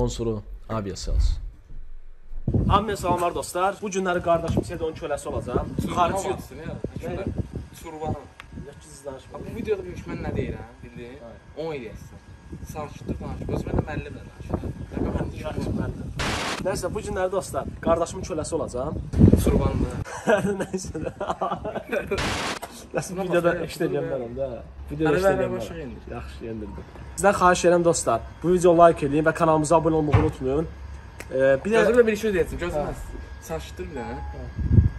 sponsoru Aviasales. Hamıya salamlar dostlar. Bu günləri qardaşım Sedonun köləsi olacaq. Xarici yoxsun ya. Survanı. Bu videoda bilmiş mən nə deyirəm, bildiyin? 10 eləyəsən. Sakitdir danış. Özümə də müəllimlə danışıram. Nəysə, bu günləri dostlar, qardaşımın köləsi olacaq. Survanlı. Nəysə də. Nəsə videoda işləyəcəm mənəm də. Videoda işləyəcəm mənəm. Yaxşı, yendirdim. Sizdən xahiş edirəm dostlar, bu videoyu like edin və kanalımıza abunə olmağı unutmayın. Gözümlə bir şey deyəcəm, gözümlə. Sakitdir bir dənə.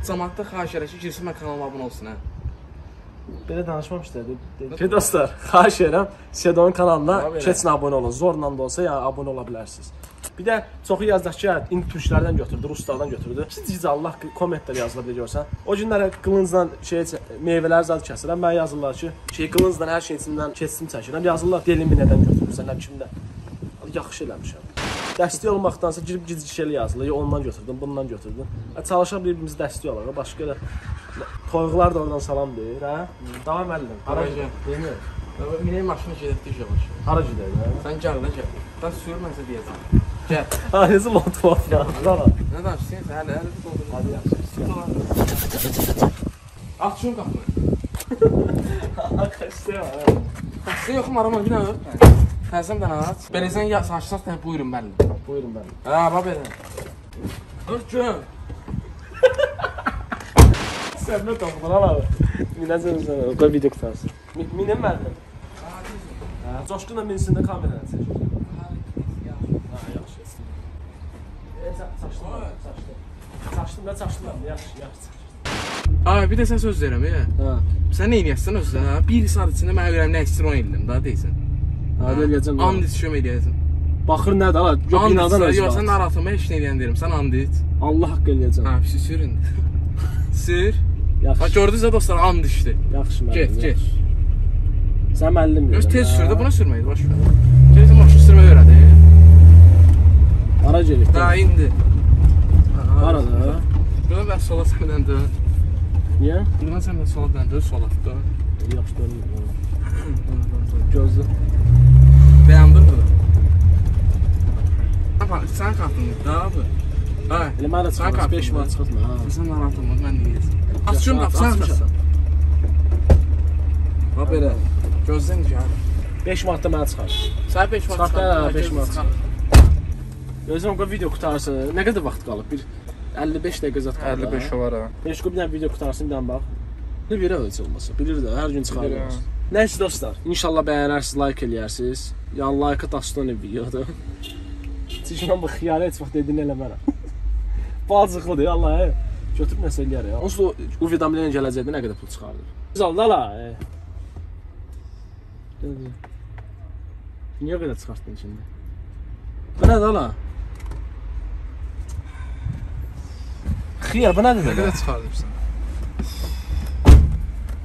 Cəmaatda xahiş edirəm ki, girsin mən kanalıma abunə olsun, hə. Belə danışmam istədim. Dostlar, xahiş edirəm, Sedonun kanalına keçin abunə olun. Zorla da olsa, yəni abunə ola bilərsiniz. Bir də çoxu yazdıq ki, indi türklərdən götürdü, ruslardan götürdü. Sizcə Allah kommentlər yazılır deyə görsən. O günlərə qılıncla meyvələr zad kəsirəm. Mən yazırlar ki, qılıncla hər şey içindən keçsin çəkirəm. Yazırlar, delimi nədən götürürsən, nə kimdə. Yaxşı eləmişəm. Dəstək olmaqdansa girib gizli yazılır. Ondan götürdüm, bundan götürdüm. Çalışaq bir-birimizi dəstək olaq. Başqa da toyğular da oradan salam deyir, hə? Davam müəllim. Hara gedir? Bilmir. Minəyin maşını gedək yavaş. Hara gedir? Sən gəl, nə gəl. Sən sür, mən sizə deyəcəm. Gəl. Necə lotvof ya? Nə danışsın? Hələ doldur. Hadi yaxşı. Aç şunu qapını. Xəstə var. Xəstə yox, marama bir dənə ört. Xəstəm dənə aç. Beləcən saçsan sən buyurun bəli. Buyurun bəli. Hə, bax belə. Ört gün. Sən nə toxudan abi? Minəcəm sən. Qoy video qutarsın. Minin mənim. Hə, coşqunla minsində kameraya çək. Çaşdım da çaşdım. Yaxşı. Ay, bir də sən söz deyirəm, sən nə eləyəsən özdə, bir saat içində mənə görəm nə ekstra 10 eləyəm, daha deyilsən. Eləyəcəm. Andit şöm eləyəcəm. Baxır nədir, ala? Yox, inadan özü var. Yox, sən narahatıma heç nə eləyən deyirəm, sən andit. Allah haqqı eləyəcəm. Hə, pisi sür indi. Sür. Yaxşı. Bax, gördünüzsə dostlar, and içdi. Yaxşı müəllim. Get. Sən müəllim deyirəm. Öz tez sür də, buna sürməydi, baş ver. Gəlsən maşın sürməyi öyrədi. Ara gelik. Hə, indi. Arada. Buradan mən sola səndən dön. Niyə? Buradan sən mən sola dön, sola dön. Yaxşı dönüm. Gözlə. Beğendin mi? Sən qartındır da abi. Elə mənə çıxartma, 5 manat çıxartma. Sən narahat olma, mən deyəcəm. Açın qapı, sən açırsan. Bax belə, gözdən gəl. 5 manat da mənə çıxart. Sən 5 manat çıxart. 5 manat çıxart. Gözüm qoy video qutarsın. Nə qədər vaxt qalıb? Bir 55 dəqiqə zət qalıb. 55 var ha. Heç qoy bir dənə video qutarsın, bir dənə bax. Ne verə heç olmasa. Bilir də, hər gün çıxarırıq. Nəysə dostlar, inşallah bəyənərsiniz, like eləyərsiniz. Yəni like-ı dastan videodur. Çıxıram bu xiyarı heç vaxt dedin eləmərəm. Balcıqlıdır, Allah. Götürüb nəsə eləyər ya. Onsuz o vitaminlərin gələcəkdə nə qədər pul çıxardır? Biz aldı ala. Niyə qədər çıxartdın şimdi? Bu nədir ala? Xiyar, bu nədir belə? Nə qədər çıxardırsan?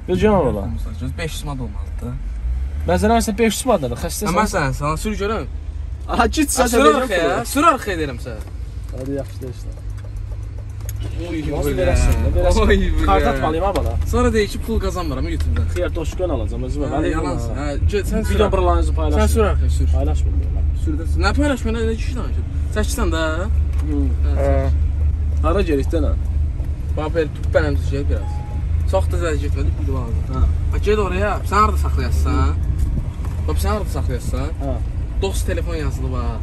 Gözcan ola. 500 manat olmalıdır da. Mən sənə versən 500 manat xəstəsən. Mən sana sür görəm. Aha git sən sür arxaya. Sür arxaya deyirəm sənə. Hadi yaxşı deyirsən. Oy belə. Kart atmalıyım ha bana. Sonra deyir ki pul qazanmıram YouTube-dan. Xiyar doşqan alacağam özümə. Mən yalansan. Hə, sən video buralarınızı paylaş. Sən sür arxaya sür. Paylaşma. Sürdə. Nə paylaşma, nə kişi danışır. Çəksən də. Hara gedikdə nə? Bax belə tut bənəmsiz şey biraz. Çox da zəl getmədi, bir lazım. Hə. Bax get oraya. Sən harda saxlayırsan? Bax sən harda saxlayırsan? Hə. Dost telefon yazılı var.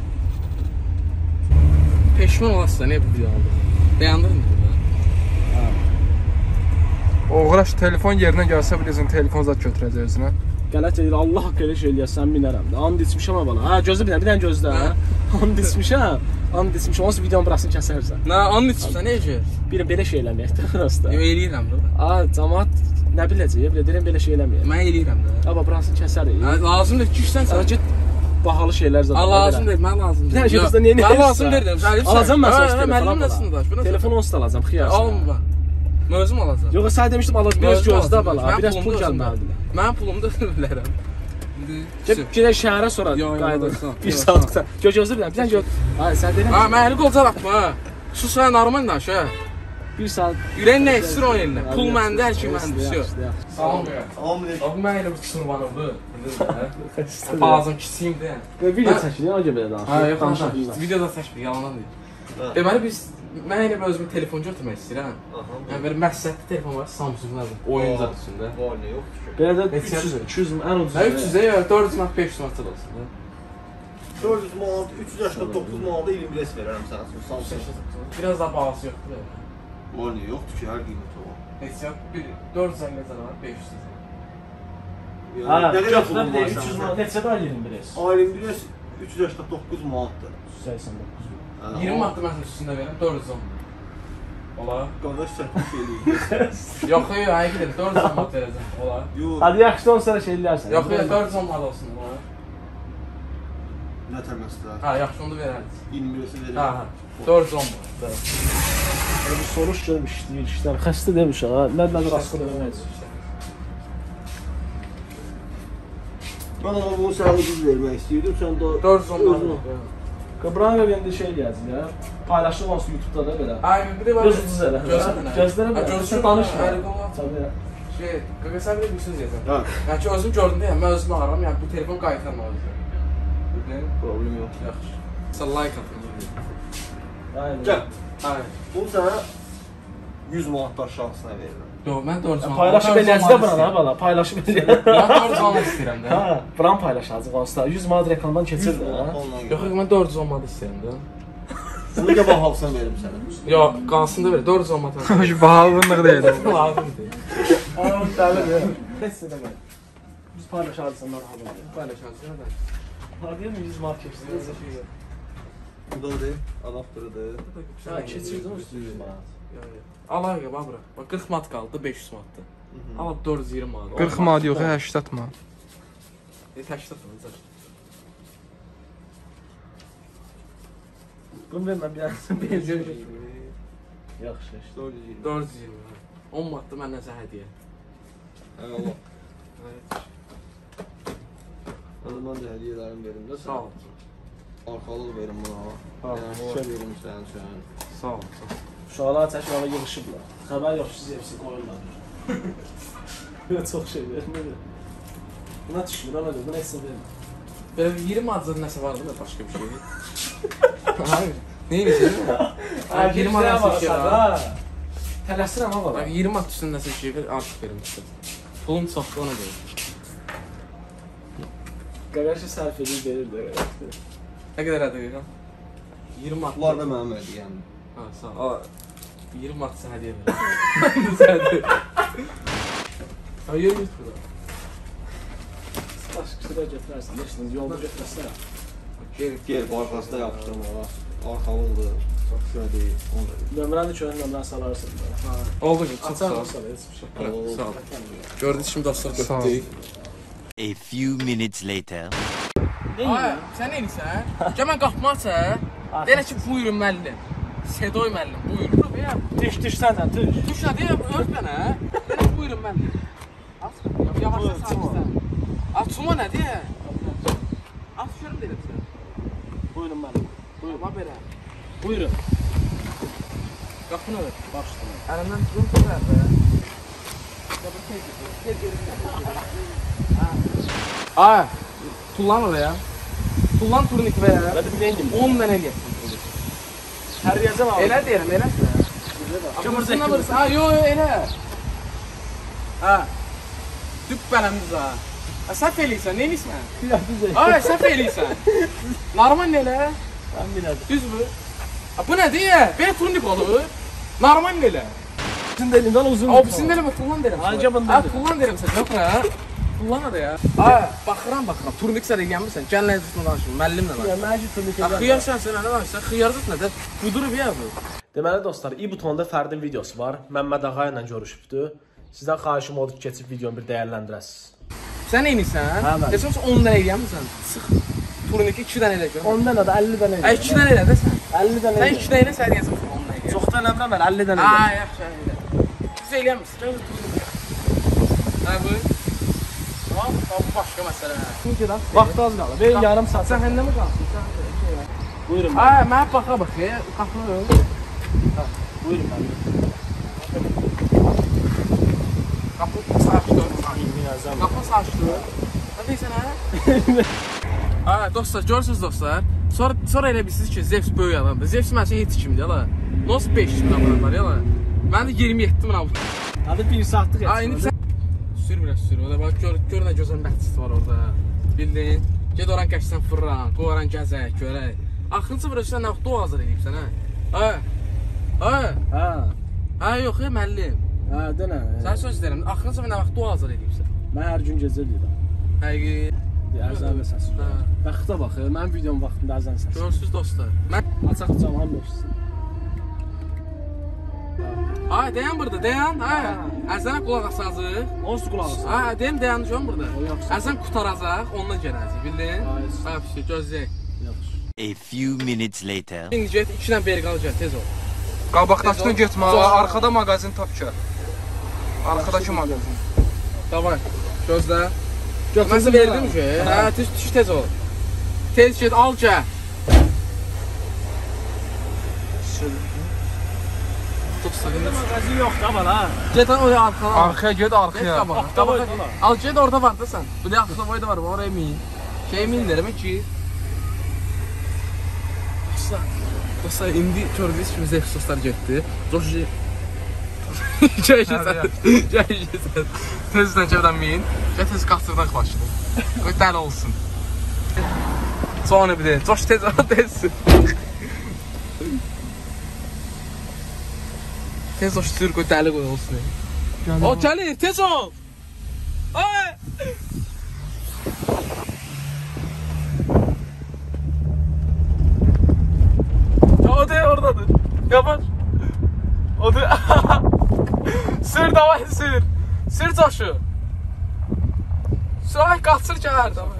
Peşman olasın nə bu video aldın? Bəyəndin mi? Hə. Oğraş telefon yerinə gəlsə bilirsən telefon zat götürəcək özünə. Qələt edir, Allah haqqı elə şey eləyəsən minərəm də. And içmişəm ha bana. Hə, gözlə bir dənə gözlə. And içmişəm. And içmişəm. Onsuz videonun burasını kəsərsən. Nə, and içmişsən, nə edəcək? Bir belə şey eləməyək də prosta. Yox, eləyirəm də. Cəmaət nə biləcək? Belə deyirəm belə şey eləməyək. Mən eləyirəm də. Aba burasını kəsərik. Lazımdır ki, sən get bahalı şeylər zaten. Lazım deyil, mən lazım deyil. Bir dənə şeydə niyə Mən lazım deyirəm. Alacam mən sənə telefon. Telefon onsuz alacam, xiyar. Alma. Mövzum alacaq. Yox, sən demişdim alacaq. Biraz gözlə bala. Biraz pul gəlməlidir. Mənim pulumu da bilərəm. Gedək şəhərə sonra qayıdırıq. Bir saatlıqda. Gözlə bir dənə. Bir dənə göz. Ay sən deyirəm. Ha, mən əli qolca atma. Sus sən normal danış ha. 1 saat. Ürəyin nə istəyir o yerlə? Pul məndə, hər şey məndə. Salam. Salam əleykum. Abi mən elə bir turbanımdır. Bazım kiçiyimdir. Video çəkilir, ona görə belə danışır. Ha, yox, videoda çəkmir, yalan deyil. Deməli mən elə özümü telefon götürmək istəyirəm. Yəni belə məsləhətli telefon var, Samsung-dadır. Oyuncaq üstündə. Var nə yoxdur ki? Belə də 300, 200 ən ucuz. Hə 300-ə ya 400 manat, 500 manat olsun. 400 manat, 389 manata 21 verərəm sənə. Samsung. Biraz daha bağlısı yoxdur. Var nə yoxdur ki, hər qiymət var. Heç yox, 450 var, 500 var. Ha, nə qədər götürə pulun bir var 300 sənin? manat, neçə də 21? Ayın 389 manatdır. 89. 20 manatı məsələn üstündə verirəm, 410. Olar. Qardaş çəkmiş eləyir. Yox, həqiqətən 410 manat verəcəm. Olar. Yox. Hadi yaxşı olsa şey eləyərsən. Yox, 410 manat olsun. Olar. Nə tərməsdir? Ha, yaxşı onu verəriz. 21-si verir. Ha, 410 manat. Bir soruş görmüş işləyir, işlər. Xəstə demiş ha. Nədən rastlı demək. Mən ona bunu sənə ucuz vermək istəyirdim, sən də 410 manat. Qıbrana verəndə şey eləyəcək ya. Paylaşım olsun YouTube-da da belə. Aynen, bir də var. Göz elə. Gözlərə belə. Gözlərə danışma. Tabii. Şey, qısa bir söz yazım. Ha. Yəni ki, özüm gördüm deyəm, mən özümü araram, yəni bu telefon qaytarmalıdır. Bildin? Problem yox. Yaxşı. Sən like atın. Aynen. Gəl. Aynen. Bunu sənə 100 manatdan şansına verirəm. Yox, mən 400 manat. Paylaşım eləyəcək də buranı ha bala. Paylaşım eləyəcək. Mən 400 manat istəyirəm də. Ha, buran paylaşacaq olsa 100 manat reklamdan keçir də. Yox, mən 410 manat istəyirəm də. Bunu da bahalsan verim sənə. Yox, qalsın da ver, 410 manat. Şu bahalığınlığı deyil. Lazımdır. Aa, dəli. Nəsə demək. Biz paylaşarıq sənlər halında. Paylaşarsın da. Hadiyə mi 100 manat keçir? Bu da deyim, adaptırıdır. Ha, keçirdim üstü 100 manat. Allah ya, bax bura. Bax 40 manat qaldı, 500 manatdır. Al 420 manat. 40 manat yox, 80 manat. Təşkil etməyəcək. Bunu vermə bir yanısın benziyor. Yaxşı işte. 420. 420. 10 manat da məndən sizə hədiyyə. Eyvallah. Ondan da hədiyyələrim verim də. Sağ ol. Arxalıq verim buna. Yəni, şey verim sənin üçün. Sağ ol. Uşaqlar çəkməyə yığışıblar. Xəbər yox, siz hepsi qoyurlar. Belə çox şey vermir. Buna düşmür, ona görə, buna heç nə vermir. Belə 20 manat nəsə vardı da başqa bir şey. Hayır. Neymiş? 20 manat nəsə şey var. Tələsirəm ha bala. 20 manat üstündə nəsə şey ver, artıq verim sizə. Pulum çoxdur ona görə. Qaqaşı sərf edir, verir də. Nə qədər hədiyyə? 20 manat. Bunlar da mənim hədiyyəmdir. Ha, sağ ol. 20 manat sizə hədiyyə verirəm. Sən. Hayır, burada. Başqa sıra götürərsən, yaşınız yolda götürəsən. Gel, bu arxasında yapışdırma var. Arxalıqdır. Çox şey deyil. Nömrəni çörün nömrəni salarsın. Oldu ki, çox sağ ol. Açar heç bir şey. Sağ ol. Gördünüz şimdi dostlar Sağ ol. götürdük. A few minutes later. Ay, sən neyirsən? Gəl mən qapımı aç hə. Deyirəm ki, buyurun müəllim. Sedoy müəllim, buyurun. Düş səndən, düş. Düş nə deyəm, ört mənə. Deyirəm buyurun müəllim. Aç. Yavaş sakitsən. Açma nə deyə? Aç görüm deyirəm sən. Buyurun mənim. Buyurun, bax belə. Buyurun. Qapını ört. Başlayın. Əlimdən tutum tutar da. Ay, tullan oraya. Tullan turnik və Hadi bir deyim. 10 dənə gətir. Hər yazam abi. Elə deyirəm, elə. Cımırsın alırsan. Ha, yo, elə. Ha. Düp bələmiz ha. Ha, səhv eləyirsən, nə eləyirsən? Ay, səhv eləyirsən. Normal elə. Ben bilədim. Düz bu. Ha, bu nə deyə? Belə turnik olur. Normal elə. Sizin de elinden uzun. Obisində elə tullan deyirəm. Ancaq bunda Ha, tullan deyirəm sən. Yox ha. Tullan da ya. Ay, baxıram. Turnik sən eləyəmirsən. Gəl nə tutun danışım. Müəllimlə danış. Ya məci turnik Ha, edirəm. xıyarsan sən nə danışsan? Xıyardat nədir? Budurub ya bu. Deməli dostlar, i-butonda Fərdin videosu var. Məmməd ağa ilə görüşübdü. Sizdən xahişim odur ki, keçib videonu bir dəyərləndirəsiniz. Sən eynirsən? Hə, mən. Heç olmasa 10 dənə eləyəmirsən? Sıx. Turniki 2 dənə elə gör. 10 dənə də 50 dənə. Ay 2 dənə elə də sən. 50 dənə. Sən 2 dənə sən deyəsən 10 dənə. Çox da eləmirəm mən 50 dənə. Ha, yaxşı elə. Siz eləyəmirsən. Ha bu. Tamam, bu başqa məsələ. Çünki də Vaxt az qalır. Bir yarım saat. sən həndə mi qalsın? Buyurun. Ha, mənə baxa bax. Qapını ör. Buyurun mənim. Əzəm. Qapı açdı. Nə deyirsən hə? Ha, dostlar, görürsünüz dostlar. Sonra elə bilirsiniz ki, Zevs böyük adamdır. Zevs məncə heç kimdir ala. Nasıl 500 min abunə var ala? Məndə 27 min abunə. Hadi bir saatlıq Ha, indi sən sür biraz sür. Ola bax gör nə gözəl məhdisi var orada. Bildin? Ged oran qəşsən fırran, qoran gəzək, görək. Axırıncı vuruşdan nə vaxt dua hazır edibsən hə? Ha? Ha? Ha. Ha, yox, müəllim. Ha, denə. Sən söz deyirəm. Axırıncı nə vaxt dua hazır edibsən? Mən hər gün gecə eləyirəm. Həqiqi. Əzən və səsi. Vaxta bax, mənim videom vaxtında əzən səsi. Görürsüz dostlar. Mən Açaq cavan beşsin. ay dayan burada, dayan. Ha. Əzənə qulaq asacaq. Onsuz qulaq asın. Ha, deyim dayanacağam burada. Yoxsa. Əzən qutaracaq, ondan gələcək, bildin? Ha, şey gözləyək. Yaxşı. A few minutes later. İndi get 2 dənə berqal gəl, tez ol. Qabaqdakını getmə, arxada mağazin tap ki. Arxadakı mağazin. Davay. Gözlə. Gözlə verdim ki. Hə, tez ol. Tez get, al gəl. Çok sıkıntı. Mağazin yoxdur ama ha. Get oraya arxaya. Arxaya get, arxaya. Al get orada var da sen. Bu da arxada var, oraya min. Şey min derim ki. Dostlar indi gördüyünüz kimi Zevsoslar getdi. Coşu. Tezdən çəvdən min. Tez qasırdan başladı. Qoy dəli olsun. Sonra bir de. Coş tez tez. Tez o sür qoy dəli qoy olsun. O gəlir, tez ol. Ay! O da oradadır. Yapar. O da sür davay sür. Sür coşu. Sonra qaçır gələr davay.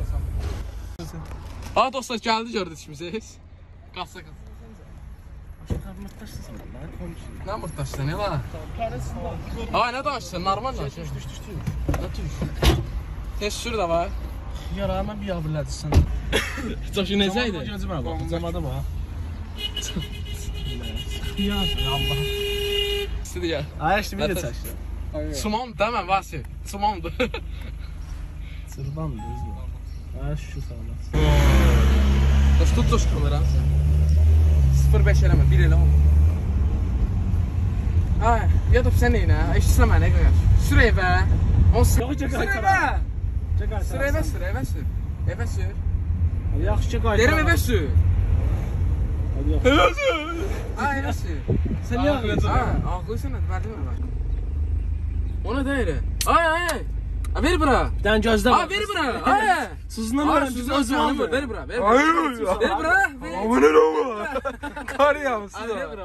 Ha dostlar gəldi gördünüz kimi siz. Qaçsa qaç. Nə mırtaşsan ya la? Ay nə danışsan? Normal danışsan. Düş. Tez sür da var. Yarama bir abirlədir sən. Coşu necə idi? Gözümə bax, camada bax. Ya Allah. İstedi ya. Ay işte bir de çək. Sumam demə Vasif. Sumamdır. Sırbandır özü. Ay şu sağlam. Dost tut coş kameranı. 0.5 eləmə, 1 elə olma. Ay, yadıb sən neynə? Eşitsinə mənə qoyar. Sür evə. Sür evə. Sür evə sür. Evə sür. Yaxşı qaytar. Derim evə sür. Hadi yox. Evə sür. Ay, evə sür. Sən niyə ağlayacaqsan? Ha, ağlıysan, verdim evə. Ona da elə. Ay. Ver bura. Bir dənə gözlə. Ay, ver bura. Ay. Sızınamıram, biz özümü Ver bura. Ver bura. Aman Allah'ım. Kar yağmışsın. Ay, ver bura.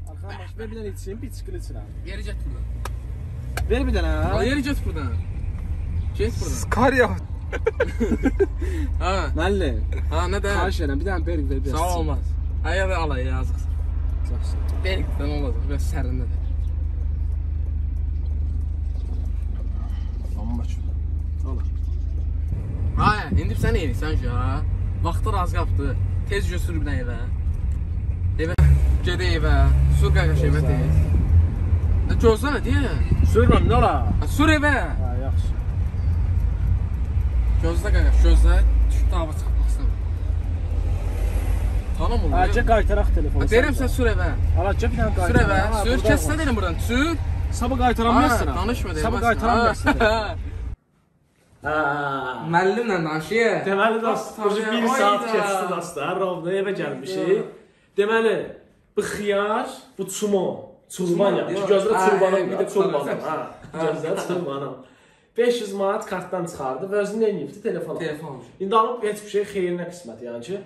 Arxam baş, ver bir dənə içeyim, bir çıxıl içirəm. Yeri get buradan. Ver bir dənə ha. Yeri get buradan. Get buradan. Kar yağ. Ha. Məlli. Ha, nə də? Xahiş edirəm, bir dənə berq ver biraz. Sağ olmaz. Ay, alay yazıqsın. Berqdən olacaq, biraz sərindədir. Amma bax. Olar. Ay, indi sən eynirsən ki ha. Vaxtı raz qapdı. Tez götür bir dənə evə. Evə, gedə evə. Sur qaqaş evə tez. Gözlə nə deyə? Sürməm, nə ola? Sur evə. Ha, yaxşı. Gözlə qaqaş, gözlə. Düşdü hava çıxmaq istəmir. Tanım olur. Əcə qaytaraq telefonu. Deyirəm sən sur evə. Ala, gəl bir dənə qaytar. Sur evə. Sür, kəssə deyirəm buradan. Sür. Sabah qaytaramazsın. Danışma deyirəm. Sabah qaytaramazsın. Müəllimlə danışıyor. Deməli dostlar, bir saat keçdi dostlar. Rovda evə gəlmişik. Deməli, bu xiyar, bu çurban yapmış. Gözlə çurbanım, bir də çurbanım. Ha, gözlə çurbanım. 500 manat kartdan çıxardı və özünü nə edibdi? Telefon aldı. İndi alıb heç bir şey xeyrinə qismət, yəni ki.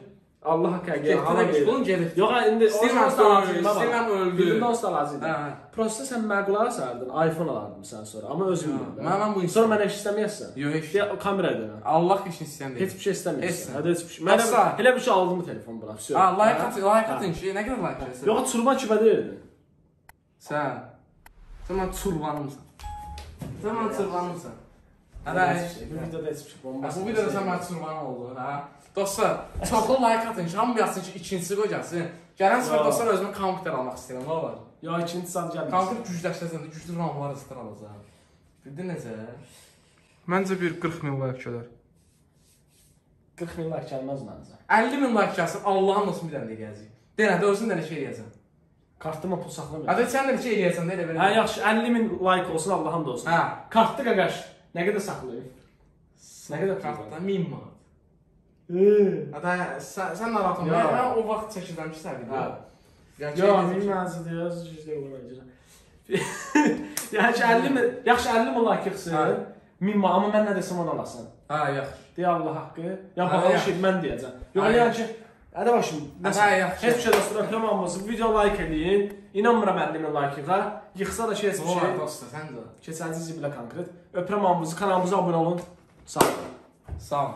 Allah həqiqətən hala verir. Bunun gedib. Yox, indi istəyirəm öldü. Bildim olsa lazımdır. Prosta sən məqula sardın, iPhone alardın sən sonra, amma özün bilirsən. Mən bu sonra mənə istəməyəsən. Yox, kameraya dönə. Allah üçün istəyən deyil. Heç bir şey istəmirsən. Hadi heç bir şey. Mən elə bir şey aldım bu telefon bura. Vəsə. Ha, like atın ki, nə qədər like atırsan? Yox, çurban kibədə verdin. Sən mən çurbanımsan. Sən mən çurbanımsan. Hələ Bu videoda heç bir şey bombası. bu videoda sən mən çırman oldun, hə? Dostlar, çoxlu like atın ki, hamı yazsın ki, ikincisi qoy gəlsin. Gələn səfər dostlar özümə kompüter almaq istəyirəm, nə olar? Ya ikinci saat gəlmir. Kompüter gücləşdirəsən də güclü RAM-lar ısıtır alacaq. Bildin necə? Məncə bir 40 min like gələr. 40 min like gəlməz məncə. 50 min like gəlsin, Allahın olsun bir dənə də gələcək. Denə də özün də nə şey eləyəcəm. Kartıma pul saxlamayacaq. Hətta sən də bir şey eləyəcəm də elə belə. Hə yaxşı 50 min like olsun Allahım da olsun. Hə. Kartlı qaqaş. Nə qədər saxlayım? Nə qədər Kartda 1000 manat. Hətta sən narahat olma. Ya. Mən o vaxt çəkirəm ki, sən video. Ya, min mənzə deyir, yüzdə olacaq. Yaxşı 50 min like yığsın. 1000 manat, amma mən nə desəm onu alasın. Hə, yaxşı. Deyə Allah haqqı. Ya baxalım şey mən deyəcəm. Yox yəni ki, hədə başım. yaxşı. Heç bir şey dostlar, öpürəm olmasın. Video like eləyin. İnanmıram 50 min like yığa. Yıxsa da şey heç bir şey. Olar dostlar, sən də. Keçənci zibilə konkret. Öpürəm hamınızı, kanalımıza abunə olun. Sağ olun. Sağ ol.